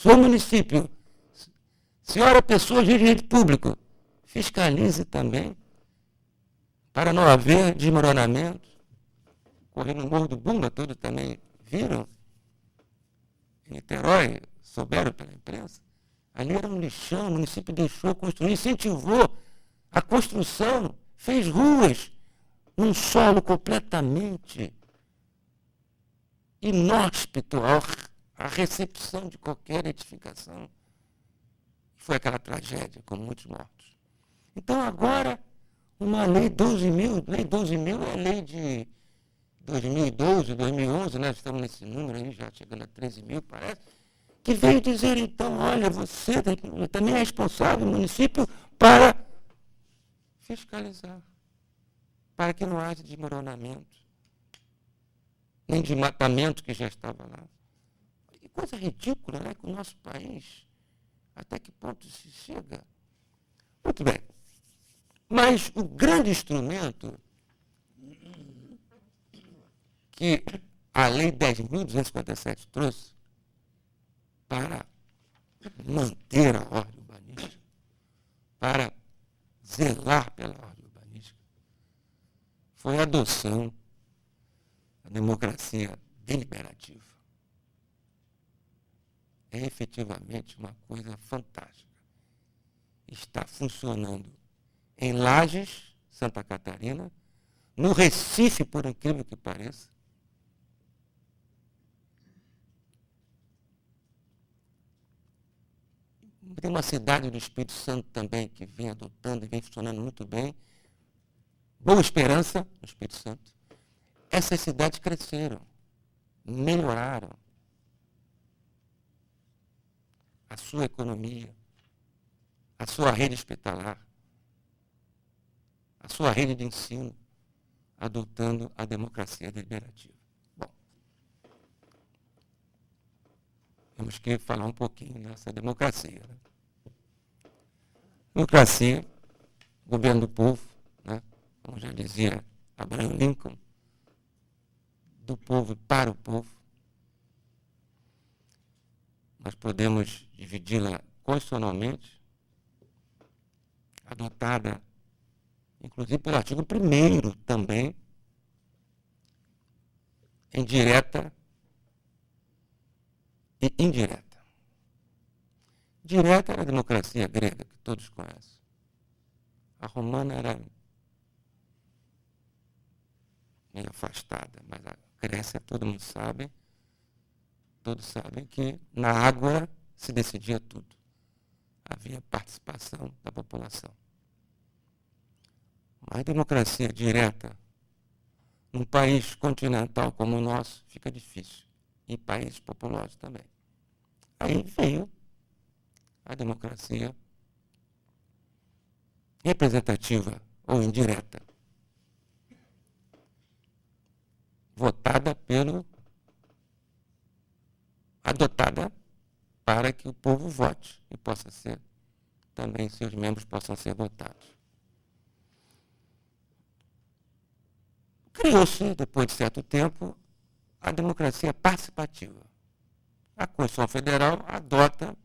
Sou município. Senhora pessoa, dirigente público, fiscalize também, para não haver desmoronamento. Correr no Morro do Bumba, todos também viram. Em Niterói, souberam pela imprensa. Ali era um lixão, o município deixou construir, incentivou a construção, fez ruas num solo completamente inóspito à recepção de qualquer edificação. Foi aquela tragédia, com muitos mortos. Então agora, uma lei 12.000 é lei de 2012, 2011, nós estamos nesse número aí, já chegando a 13.000, parece, que veio dizer, então, olha, você também é responsável, município, para fiscalizar, para que não haja desmoronamento, nem desmatamento que já estava lá. Que coisa ridícula, né, que o nosso país, até que ponto se chega. Muito bem. Mas o grande instrumento que a Lei 10.257 trouxe para manter a ordem urbanística, para zelar pela ordem urbanística, foi a adoção da democracia deliberativa. É efetivamente uma coisa fantástica. Está funcionando em Lages, Santa Catarina, no Recife, por incrível que pareça. Tem uma cidade do Espírito Santo também que vem adotando e vem funcionando muito bem. Boa Esperança, no Espírito Santo. Essas cidades cresceram, melhoraram a sua economia, a sua rede hospitalar, a sua rede de ensino, adotando a democracia deliberativa. Bom, temos que falar um pouquinho nessa democracia. Né? Democracia, governo do povo, né? Como já dizia Abraham Lincoln, do povo para o povo. Nós podemos dividi-la constitucionalmente, adotada, inclusive pelo artigo 1º também, em direta e indireta. Direta era a democracia grega, que todos conhecem. A romana era meio afastada, mas a Grécia, todo mundo sabe, todos sabem que na água se decidia tudo. Havia participação da população. Mas a democracia direta, num país continental como o nosso, fica difícil. Em países populosos também. Aí veio a democracia representativa ou indireta, adotada para que o povo vote e possa ser, também seus membros possam ser votados. Criou-se, depois de certo tempo, a democracia participativa. A Constituição Federal adota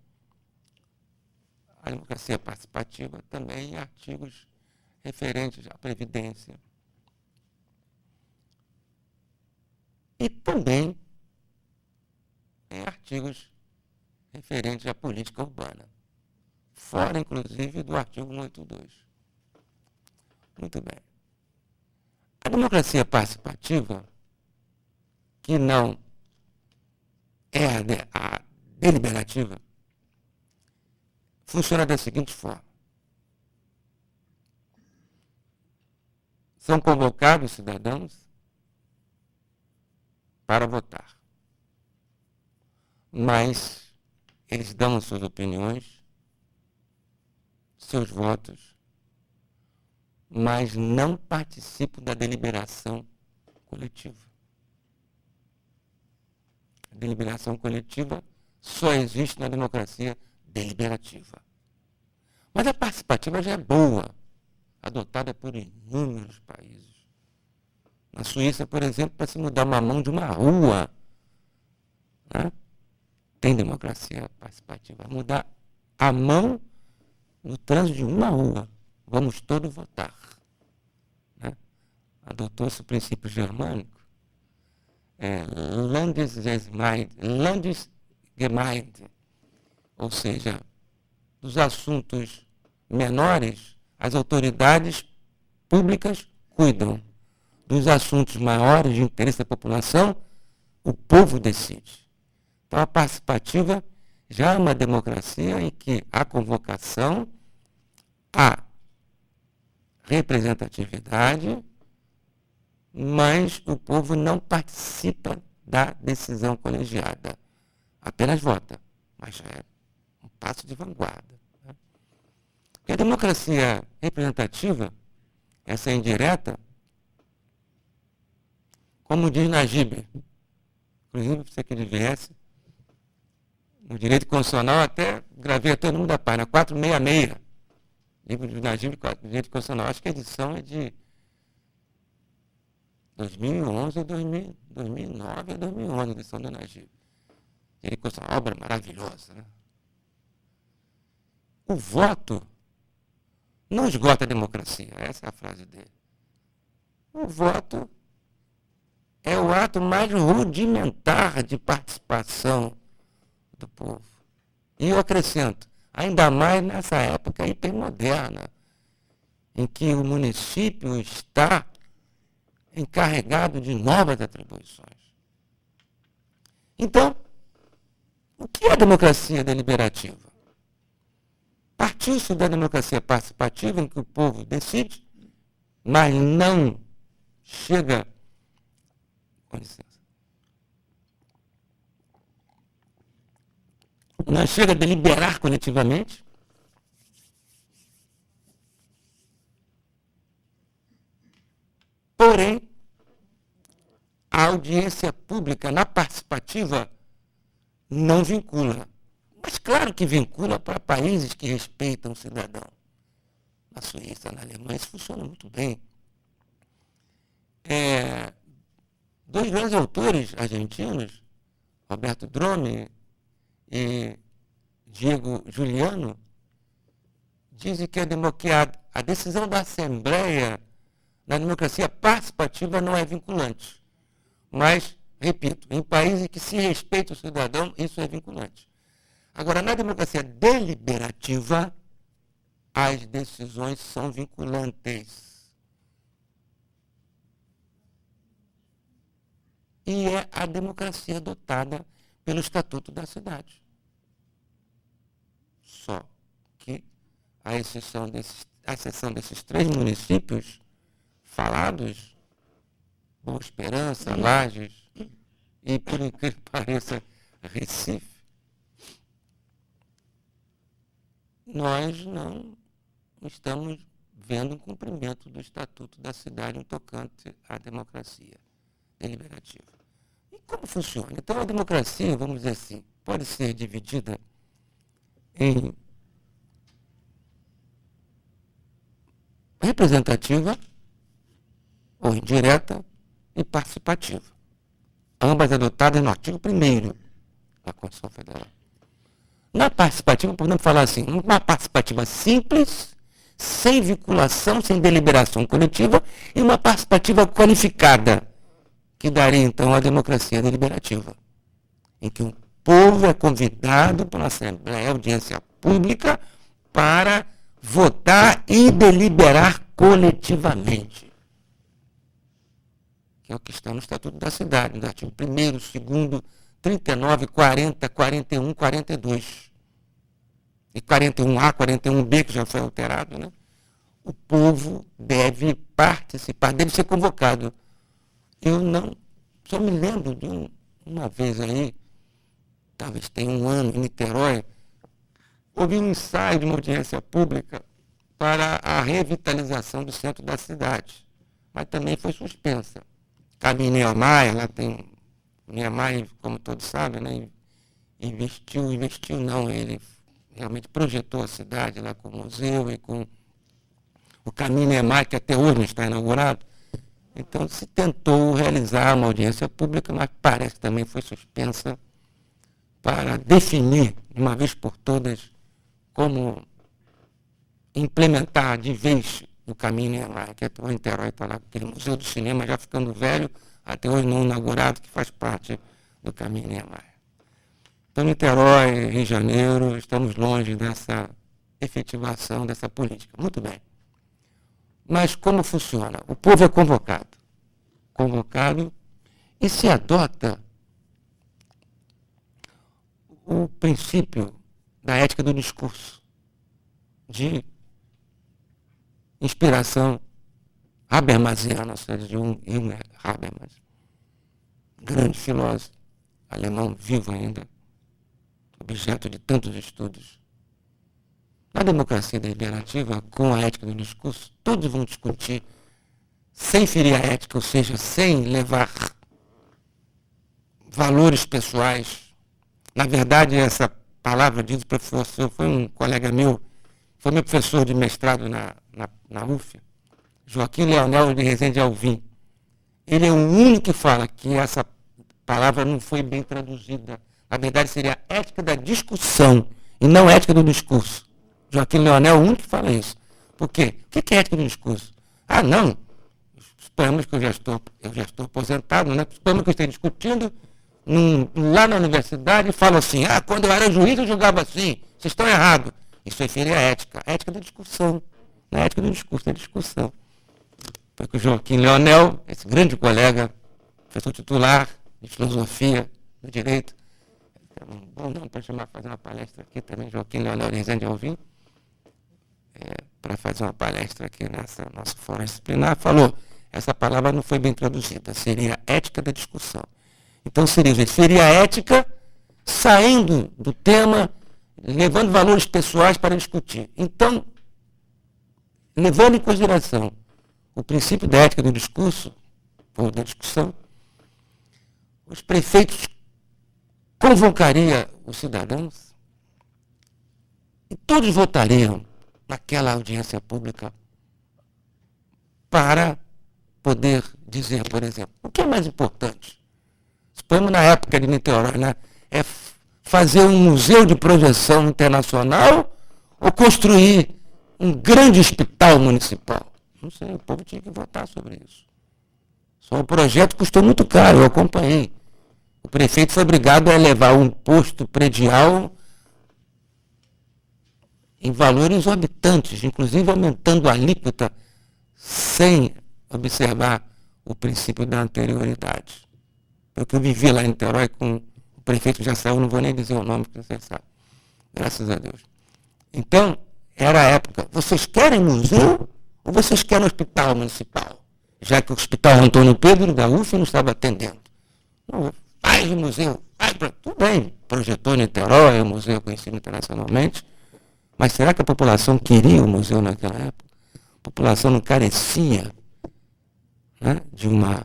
a democracia participativa também em artigos referentes à Previdência. E também em artigos referentes à política urbana. Fora, inclusive, do artigo 182. Muito bem. A democracia participativa, que não é a deliberativa, funciona da seguinte forma. São convocados cidadãos para votar. Mas eles dão suas opiniões, seus votos, mas não participam da deliberação coletiva. A deliberação coletiva só existe na democracia deliberativa. Mas a participativa já é boa, adotada por inúmeros países. Na Suíça, por exemplo, para se mudar uma mão de uma rua, né? tem democracia participativa. Mudar a mão no trânsito de uma rua. Vamos todos votar. Né? Adotou-se o princípio germânico. Landesgemeinde, ou seja, dos assuntos menores, as autoridades públicas cuidam. Dos assuntos maiores de interesse da população, o povo decide. Então, a participativa já é uma democracia em que há convocação, há representatividade, mas o povo não participa da decisão colegiada. Apenas vota, mas já é um passo de vanguarda. Né? Porque a democracia representativa, essa indireta, como diz Najib, inclusive você que ele viesse, no direito constitucional até gravei a todo mundo da página 466, livro de Najib, direito constitucional, acho que a edição é de 2011 ou 2009 ou 2011, a edição do Najib. Direito constitucional, obra maravilhosa. Né? O voto não esgota a democracia, essa é a frase dele. O voto é o ato mais rudimentar de participação do povo. E eu acrescento, ainda mais nessa época hipermoderna, em que o município está encarregado de novas atribuições. Então, o que é a democracia deliberativa? Partiu-se da democracia participativa, em que o povo decide, mas não chega... Com licença. Não chega a deliberar coletivamente, porém, a audiência pública na participativa não vincula. Mas claro que vincula para países que respeitam o cidadão. Na Suíça, na Alemanha, isso funciona muito bem. Dois grandes autores argentinos, Roberto Dromi e Diego Juliano, dizem que a decisão da Assembleia na democracia participativa não é vinculante. Mas, repito, em países que se respeita o cidadão, isso é vinculante. Agora, na democracia deliberativa, as decisões são vinculantes. E é a democracia adotada pelo Estatuto da Cidade. Só que, à exceção desses 3 municípios falados, Boa Esperança, Lages e, por incrível que pareça, Recife, nós não estamos vendo um cumprimento do Estatuto da Cidade no tocante à democracia deliberativa. E como funciona? Então, a democracia, vamos dizer assim, pode ser dividida em representativa ou indireta e participativa. Ambas adotadas no artigo 1º da Constituição Federal. Na participativa, podemos falar assim, uma participativa simples, sem vinculação, sem deliberação coletiva, e uma participativa qualificada, que daria então a democracia deliberativa, em que o povo é convidado pela Assembleia, audiência pública, para votar e deliberar coletivamente. Que é o que está no Estatuto da Cidade, no artigo 1º, 2º, 39, 40, 41, 42. E 41A, 41B, que já foi alterado, né? O povo deve participar, deve ser convocado. Eu não, só me lembro de uma vez aí, talvez tenha um ano, em Niterói, houve um ensaio de uma audiência pública para a revitalização do centro da cidade, mas também foi suspensa. Cabe em Niemeyer, lá tem... Niemeyer, como todos sabem, né, investiu não, ele realmente projetou a cidade lá com o museu e com o Caminho Niemeyer, que até hoje não está inaugurado. Então se tentou realizar uma audiência pública, mas parece que também foi suspensa para definir, de uma vez por todas, como implementar de vez o caminho Niemeyer, que o Niterói está lá, aquele Museu do Cinema já ficando velho, até hoje não inaugurado, que faz parte do caminho Niemeyer. Então, Niterói, Rio de Janeiro, estamos longe dessa efetivação dessa política. Muito bem. Mas como funciona? O povo é convocado. Convocado e se adota o princípio da ética do discurso, de inspiração habermasiana, ou seja, de Jürgen Habermas, grande filósofo alemão, vivo ainda, objeto de tantos estudos. Na democracia deliberativa, com a ética do discurso, todos vão discutir sem ferir a ética, ou seja, sem levar valores pessoais. Na verdade, essa palavra, diz o professor, foi um colega meu, foi meu professor de mestrado na UF, Joaquim Leonel de Rezende Alvim. Ele é o único que fala que essa palavra não foi bem traduzida. Na verdade, seria ética da discussão e não ética do discurso. Joaquim Leonel é o único que fala isso. Por quê? O que é ética do discurso? Ah, não. Suponhamos que eu já estou aposentado, né? Suponhamos que eu esteja discutindo lá na universidade e falo assim, quando eu era juiz eu julgava assim, vocês estão errados. Isso aí seria a ética. A ética da discussão. Não é a ética do discurso, é a discussão. Porque o Joaquim Leonel, esse grande colega, professor titular de filosofia, do direito, é um bom nome para chamar, fazer uma palestra aqui também, Joaquim Leonel de Rezende Alvim, para fazer uma palestra aqui nessa nosso fórum disciplinar, falou, essa palavra não foi bem traduzida, seria ética da discussão. Então seria a ética saindo do tema, levando valores pessoais para discutir. Então, levando em consideração o princípio da ética do discurso, ou da discussão, os prefeitos convocariam os cidadãos e todos votariam naquela audiência pública para poder dizer, por exemplo, o que é mais importante? Suponhamos na época de Niterói, né? É fazer um museu de projeção internacional ou construir um grande hospital municipal? Não sei, o povo tinha que votar sobre isso. Só o projeto custou muito caro, eu acompanhei. O prefeito foi obrigado a elevar um posto predial em valores exorbitantes, inclusive aumentando a alíquota sem observar o princípio da anterioridade. Porque eu vivi lá em Niterói com o prefeito já saiu, não vou nem dizer o nome, porque vocês sabem. Graças a Deus. Então, era a época, vocês querem museu ou vocês querem hospital municipal? Já que o Hospital Antônio Pedro da UF não estava atendendo. Não, faz o museu, tudo bem, projetou Niterói, o museu conhecido internacionalmente, mas será que a população queria o museu naquela época? A população não carecia, né, de uma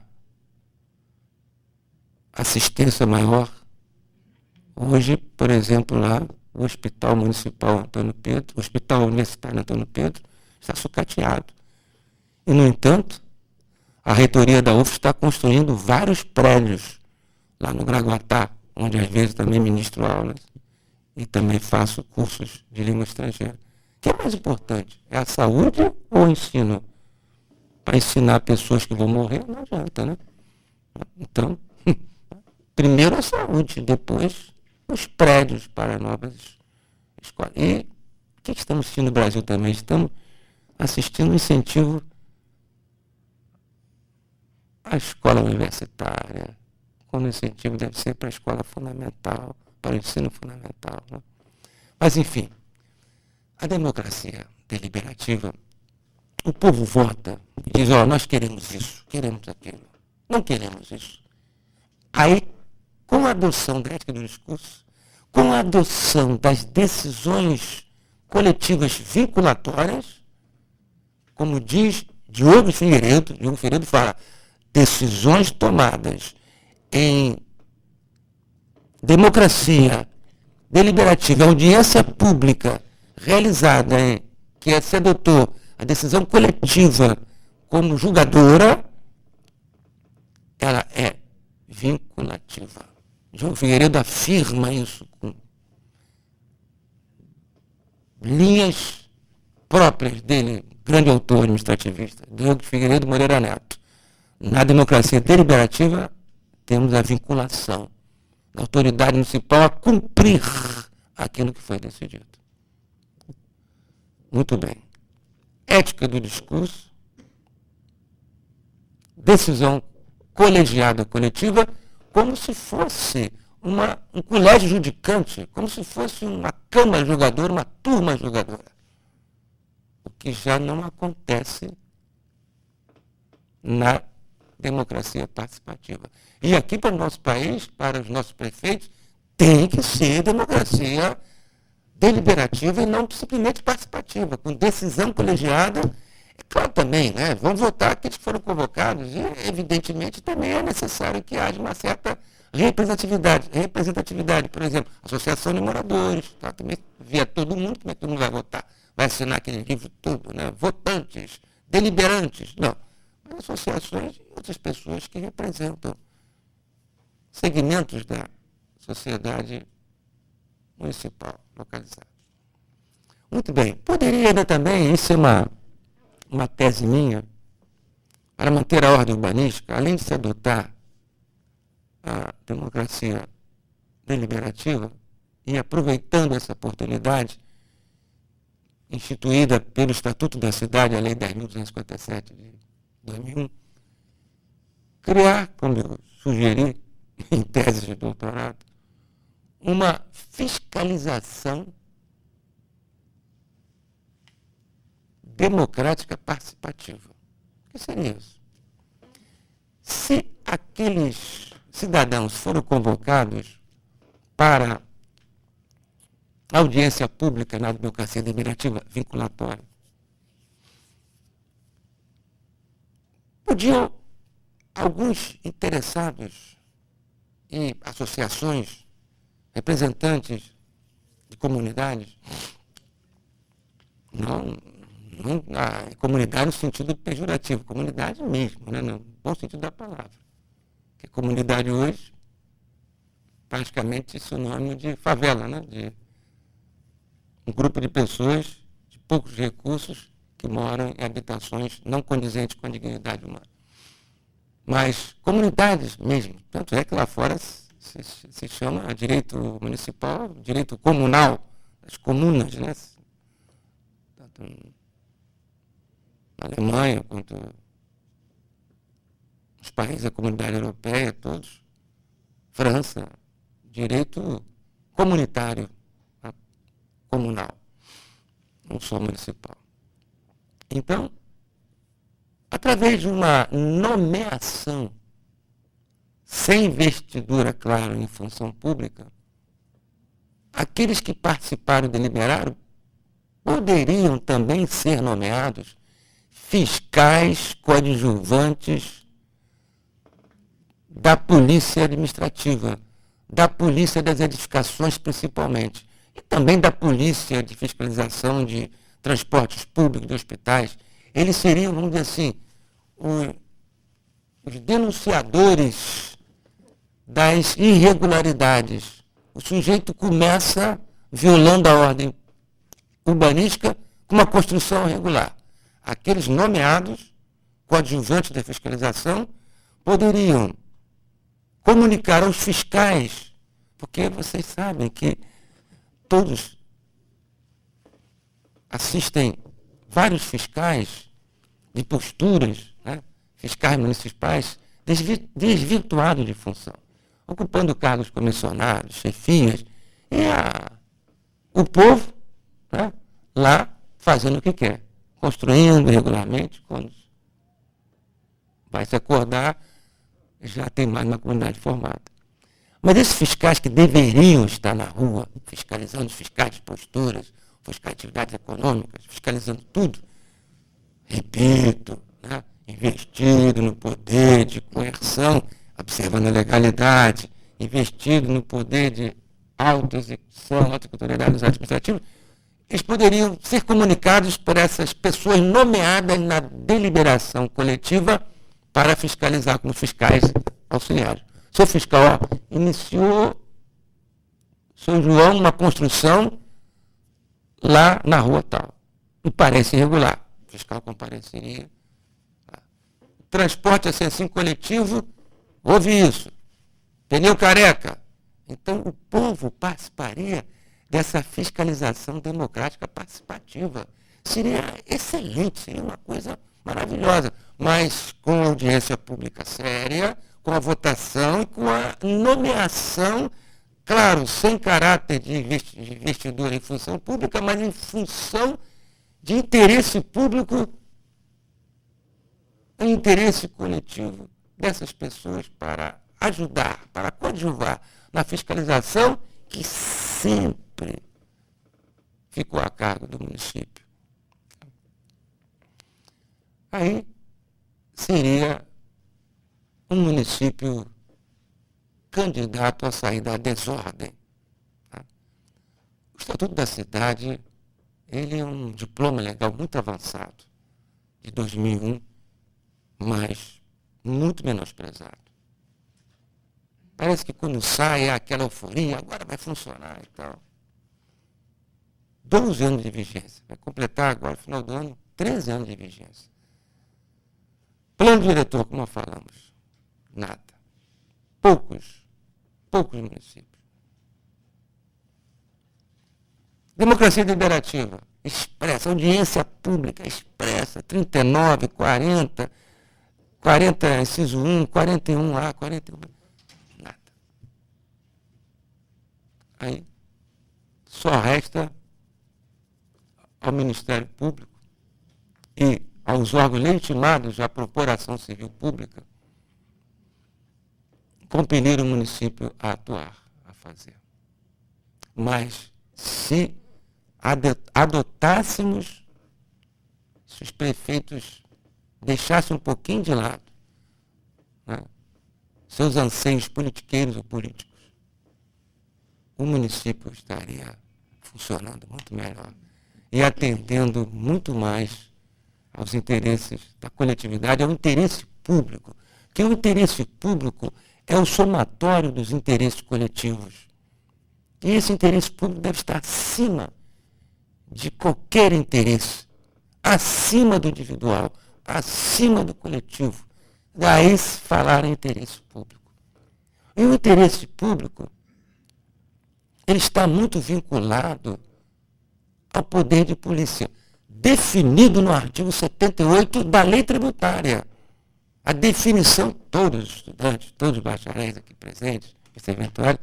assistência maior? Hoje, por exemplo, lá, o Hospital Municipal Antônio Pedro, o Hospital Universitário Antônio Pedro, está sucateado. E, no entanto, a reitoria da UF está construindo vários prédios lá no Graguatá, onde às vezes também ministro aulas e também faço cursos de língua estrangeira. O que é mais importante? É a saúde ou o ensino? Para ensinar pessoas que vão morrer, não adianta, né? Então, primeiro a saúde, depois os prédios para novas escolas. E o que estamos assistindo no Brasil também? Estamos assistindo um incentivo à escola universitária, quando o incentivo deve ser para a escola fundamental, para o ensino fundamental. Né? Mas, enfim, a democracia deliberativa, o povo vota e diz, nós queremos isso, queremos aquilo, não queremos isso. Aí, com a adoção da ética do discurso, com a adoção das decisões coletivas vinculatórias, como diz Diogo Figueiredo fala, decisões tomadas em democracia deliberativa, audiência pública realizada, que se adotou a decisão coletiva como julgadora, ela é vinculativa. João Figueiredo afirma isso com linhas próprias dele, grande autor administrativista, Diogo Figueiredo Moreira Neto. Na democracia deliberativa, temos a vinculação da autoridade municipal a cumprir aquilo que foi decidido. Muito bem. Ética do discurso, decisão colegiada coletiva, como se fosse um colégio judicante, como se fosse uma câmara julgadora, uma turma julgadora. O que já não acontece na democracia participativa. E aqui para o nosso país, para os nossos prefeitos, tem que ser democracia deliberativa e não simplesmente participativa, com decisão colegiada. É claro também, né? Vamos votar aqueles que foram convocados e, evidentemente, também é necessário que haja uma certa representatividade. Por exemplo, associação de moradores, tá? Também via todo mundo, como é que todo mundo vai votar? Vai assinar aquele livro todo, né? Votantes, deliberantes, não. Mas associações e outras pessoas que representam segmentos da sociedade municipal localizada. Muito bem. Poderia ainda também, isso é uma tese minha, para manter a ordem urbanística, além de se adotar a democracia deliberativa e aproveitando essa oportunidade instituída pelo Estatuto da Cidade, a Lei 10.257 de 2001, criar, como eu sugeri em tese de doutorado, uma fiscalização democrática participativa. O que seria isso? Se aqueles cidadãos foram convocados para audiência pública na democracia deliberativa vinculatória, podiam alguns interessados e associações, representantes de comunidades, não a comunidade no sentido pejorativo, comunidade mesmo, né, no bom sentido da palavra. Porque comunidade hoje, praticamente sinônimo de favela, né, de um grupo de pessoas de poucos recursos que moram em habitações não condizentes com a dignidade humana. Mas comunidades mesmo, tanto é que lá fora se chama direito municipal, direito comunal, as comunas, né? Tanto na Alemanha quanto nos países da comunidade europeia, todos, França, direito comunitário, comunal, não só municipal. Então, através de uma nomeação sem investidura, claro, em função pública, aqueles que participaram e deliberaram poderiam também ser nomeados fiscais coadjuvantes da polícia administrativa, da polícia das edificações principalmente, e também da polícia de fiscalização de transportes públicos, de hospitais. Eles seriam, vamos dizer assim, os denunciadores das irregularidades. O sujeito começa violando a ordem urbanística com uma construção irregular. Aqueles nomeados, coadjuvantes da fiscalização, poderiam comunicar aos fiscais, porque vocês sabem que todos assistem vários fiscais de posturas, né, fiscais municipais, desvirtuados de função, ocupando cargos comissionados, chefias, e o povo, né, lá fazendo o que quer, construindo regularmente, quando vai se acordar, já tem mais uma comunidade formada. Mas esses fiscais que deveriam estar na rua, fiscalizando os fiscais de posturas, fiscais de atividades econômicas, fiscalizando tudo, repito, né, investido no poder de coerção, observando a legalidade, investido no poder de autoexecução, autocontrolidade dos administrativos, eles poderiam ser comunicados por essas pessoas nomeadas na deliberação coletiva para fiscalizar como fiscais auxiliares. Seu fiscal, ó, iniciou, seu João, uma construção lá na rua tal. E parece irregular. O fiscal compareceria. Transporte assim coletivo, houve isso. Pneu careca. Então o povo participaria dessa fiscalização democrática participativa. Seria excelente, seria uma coisa maravilhosa, mas com audiência pública séria, com a votação e com a nomeação, claro, sem caráter de investidor em função pública, mas em função de interesse público, interesse coletivo dessas pessoas para ajudar, para coadjuvar na fiscalização que sempre ficou a cargo do município. Aí seria um município candidato a sair da desordem. O Estatuto da Cidade, ele é um diploma legal muito avançado, de 2001, mas muito menosprezado. Parece que quando sai é aquela euforia, agora vai funcionar e tal. 12 anos de vigência. Vai completar agora, no final do ano, 13 anos de vigência. Plano diretor, como falamos, nada. Poucos municípios. Democracia deliberativa, expressa, audiência pública expressa, 39, 40, inciso 1, 41A, 41. Nada. Aí só resta ao Ministério Público e aos órgãos legitimados a propor ação civil pública compelir o município a atuar, a fazer. Mas se adotássemos, se os prefeitos deixassem um pouquinho de lado, né, seus anseios politiqueiros ou políticos, o município estaria funcionando muito melhor e atendendo muito mais aos interesses da coletividade, ao interesse público. Porque o interesse público é o somatório dos interesses coletivos. E esse interesse público deve estar acima de qualquer interesse, acima do individual, acima do coletivo. Daí se falar em interesse público. E o interesse público, ele está muito vinculado ao poder de polícia, definido no artigo 78 da lei tributária. A definição, todos os estudantes, todos os bacharéis aqui presentes, esse eventuário,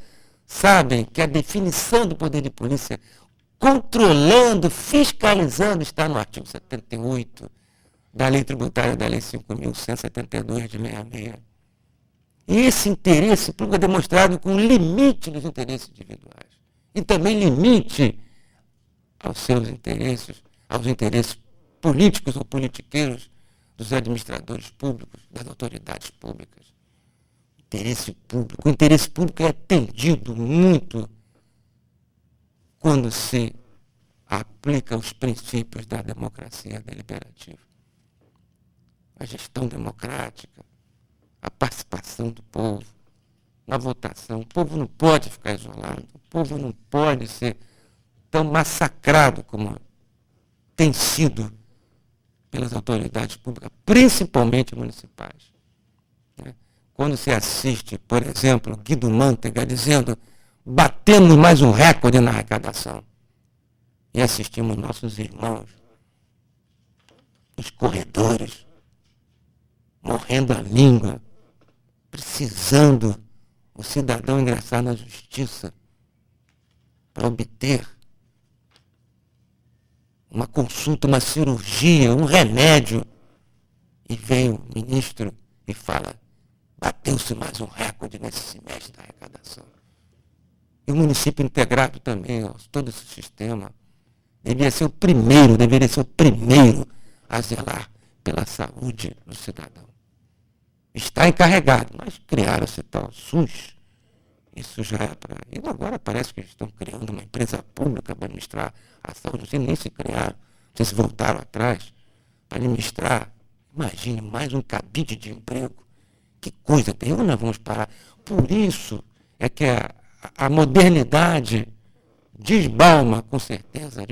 sabem que a definição do poder de polícia, controlando, fiscalizando, está no artigo 78 da lei tributária da lei 5.172 de 66. E esse interesse público é demonstrado com o limite dos interesses individuais. E também limite aos seus interesses, aos interesses políticos ou politiqueiros dos administradores públicos, das autoridades públicas. Interesse público. O interesse público é atendido muito quando se aplica os princípios da democracia deliberativa. A gestão democrática, a participação do povo, na votação. O povo não pode ficar isolado, o povo não pode ser tão massacrado como tem sido pelas autoridades públicas, principalmente municipais. Quando se assiste, por exemplo, Guido Mantega dizendo: batemos mais um recorde na arrecadação. E assistimos nossos irmãos nos corredores, morrendo a língua, precisando o cidadão ingressar na justiça para obter uma consulta, uma cirurgia, um remédio. E vem o ministro e fala: bateu-se mais um recorde nesse semestre da arrecadação. E o município integrado também, todo esse sistema, deveria ser o primeiro a zelar pela saúde do cidadão. Está encarregado, mas criaram esse tal SUS. Isso já é para... E agora parece que estão criando uma empresa pública para administrar a saúde. Não sei nem se criaram, não sei se voltaram atrás para administrar. Imagine, mais um cabide de emprego Que coisa terrível, nós vamos parar. Por isso é que a modernidade desbalma, com certeza.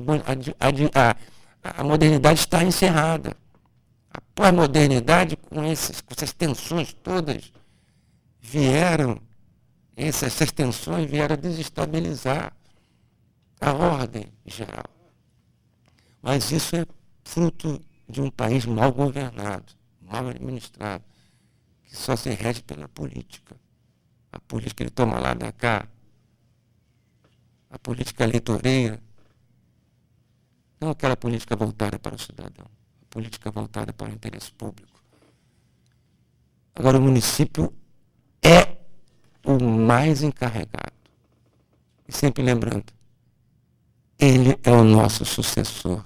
A modernidade está encerrada. A pós-modernidade, com essas tensões todas, essas tensões vieram desestabilizar a ordem geral. Mas isso é fruto de um país mal governado, mal administrado, que só se rege pela política. A política ele toma lá da cá, a política eleitoreira, não aquela política voltada para o cidadão, a política voltada para o interesse público. Agora, o município é o mais encarregado. E sempre lembrando, ele é o nosso sucessor.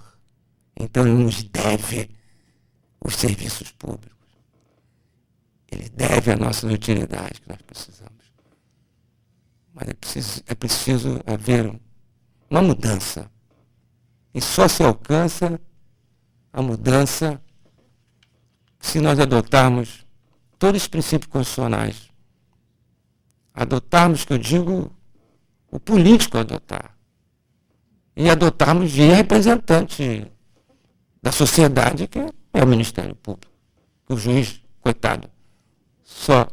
Então, ele nos deve os serviços públicos. Ele deve a nossas utilidades que nós precisamos. Mas é preciso haver uma mudança. E só se alcança a mudança se nós adotarmos todos os princípios constitucionais. Adotarmos, que eu digo, o político adotar. E adotarmos via representante da sociedade, que é o Ministério Público. O juiz, coitado, só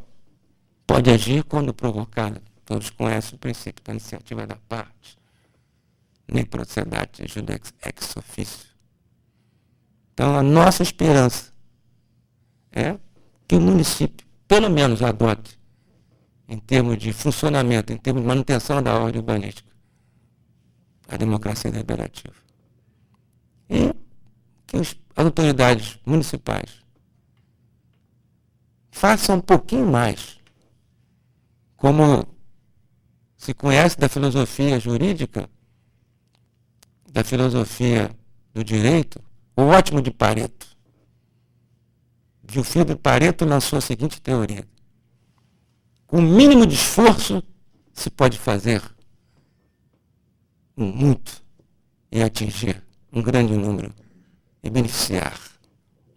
pode agir quando provocado. Todos conhecem o princípio da iniciativa da parte, nem procedate judex ex officio. Então, a nossa esperança é que o município, pelo menos, adote, em termos de funcionamento, em termos de manutenção da ordem urbanística, a democracia deliberativa. E que as autoridades municipais façam um pouquinho mais, como se conhece da filosofia jurídica, da filosofia do direito, o ótimo de Pareto. Gilfredo de Pareto lançou a seguinte teoria: com o mínimo de esforço se pode fazer muito e atingir um grande número e beneficiar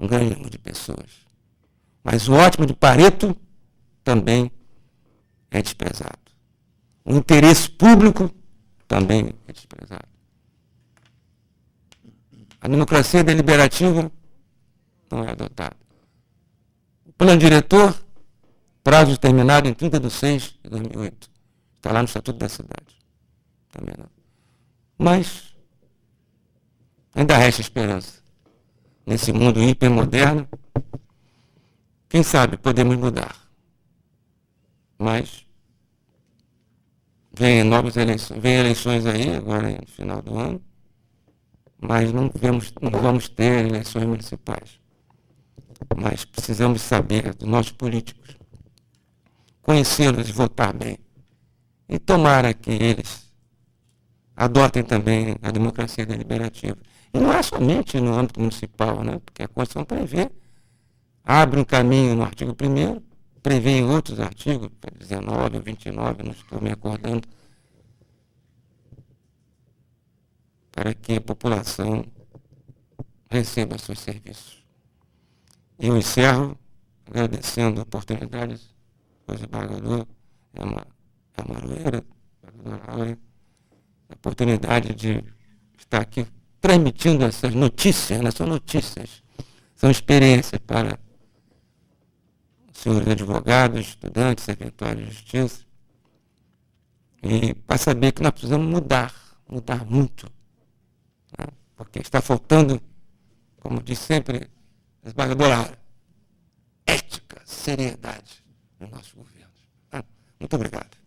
um grande número de pessoas. Mas o ótimo de Pareto também é desprezado. O interesse público também é desprezado. A democracia deliberativa não é adotada. O plano diretor, prazo determinado em 30/6/2008. Está lá no Estatuto da Cidade. Também não. Mas ainda resta esperança. Nesse mundo hipermoderno, quem sabe podemos mudar. Mas vem novas eleições, vem eleições aí, agora no final do ano, mas não vamos ter eleições municipais. Mas precisamos saber dos nossos políticos, conhecê-los e votar bem. E tomara que eles adotem também a democracia deliberativa. E não é somente no âmbito municipal, né? Porque a Constituição prevê, abre um caminho no artigo 1º, prevê em outros artigos, 19 ou 29, não estou me acordando, para que a população receba seus serviços. Eu encerro agradecendo a oportunidade, ao desembargador Amaroeira, a oportunidade de estar aqui transmitindo essas notícias, não são notícias, são experiências para os senhores advogados, estudantes, secretários de justiça, e para saber que nós precisamos mudar muito, né? Porque está faltando, como diz sempre o desembargador Lara, ética, seriedade no nosso governo. Muito obrigado.